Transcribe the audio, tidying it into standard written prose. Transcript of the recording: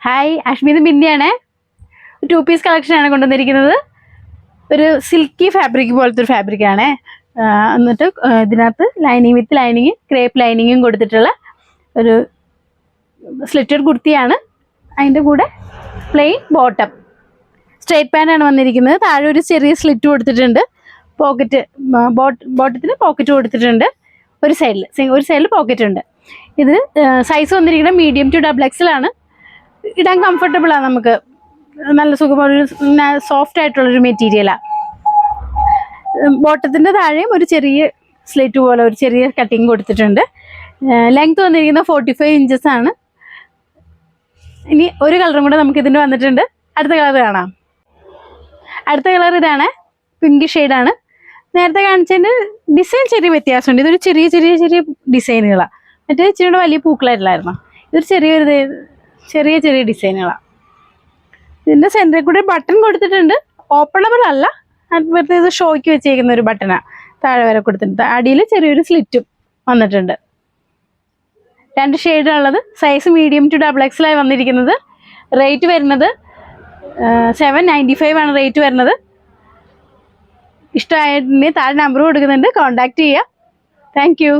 Hi, അഷ്മിത് ബിന്ദിയാണേ. 2 piece കളക്ഷനാണ് കൊണ്ടുവന്നിരിക്കുന്നത്. ഒരു സിൽക്കി ഫാബ്രിക് പോലത്തെ ഒരു ഫാബ്രിക്കാണ്. എന്നിട്ട് ഇതിനകത്ത് വിത്ത് ലൈനിങ്, ക്രേപ്പ് ലൈനിങ്ങും കൊടുത്തിട്ടുള്ള ഒരു സ്ലിറ്റഡ് കുർത്തിയാണ്. അതിൻ്റെ കൂടെ പ്ലെയിൻ ബോട്ടം, സ്ട്രേറ്റ് പാൻ്റാണ് വന്നിരിക്കുന്നത്. താഴെ ഒരു ചെറിയ സ്ലിറ്റ് കൊടുത്തിട്ടുണ്ട്. ബോട്ടത്തിന് പോക്കറ്റ് കൊടുത്തിട്ടുണ്ട്. ഒരു സൈഡിൽ പോക്കറ്റ് ഉണ്ട്. ഇത് സൈസ് വന്നിരിക്കുന്നത് മീഡിയം ടു XXL ആണ്. ഇടാൻ കംഫർട്ടബിളാണ്. നമുക്ക് നല്ല സുഖമുള്ളൊരു സോഫ്റ്റ് ആയിട്ടുള്ളൊരു മെറ്റീരിയലാണ്. ബോട്ടത്തിൻ്റെ താഴെയും ഒരു ചെറിയ സ്ലിറ്റ് പോലെ ഒരു ചെറിയ കട്ടിങ് കൊടുത്തിട്ടുണ്ട്. ലെങ്ത് വന്നിരിക്കുന്നത് 45 ഇഞ്ചസ് ആണ്. ഇനി ഒരു കളറും കൂടെ നമുക്ക് ഇതിൻ്റെ വന്നിട്ടുണ്ട്. അടുത്ത കളർ കാണാം. അടുത്ത കളർ ഇതാണ്, പിങ്ക് ഷെയ്ഡാണ്. നേരത്തെ കാണിച്ചതിന് ഡിസൈൻ ചെറിയ വ്യത്യാസമുണ്ട്. ഇതൊരു ചെറിയ ചെറിയ ചെറിയ ഡിസൈനുകളാണ്. മറ്റേ ഇച്ചിരി കൂടെ വലിയ പൂക്കളായിട്ടില്ലായിരുന്നു. ഇതൊരു ചെറിയ ചെറിയ ഡിസൈനുകളാണ്. ഇതിൻ്റെ സെൻറ്ററിൽ കൂടെ ബട്ടൺ കൊടുത്തിട്ടുണ്ട്. ഓപ്പണബിൾ അല്ല, വെറുതെ ഇത് ഷോയ്ക്ക് വെച്ചേക്കുന്ന ഒരു ബട്ടനാണ്. താഴെ വരെ കൊടുത്തിട്ടുണ്ട്. അടിയിൽ ചെറിയൊരു സ്ലിറ്റും വന്നിട്ടുണ്ട്. 2 ഷെയ്ഡാണുള്ളത്. സൈസ് മീഡിയം ടു XXL ആയി വന്നിരിക്കുന്നത്. റേറ്റ് വരുന്നത് 795 ആണ് റേറ്റ് വരുന്നത്. ഇഷ്ടമായിട്ടുണ്ടെങ്കിൽ താഴെ നമ്പർ കൊടുക്കുന്നുണ്ട്, കോൺടാക്ട് ചെയ്യുക. Thank you.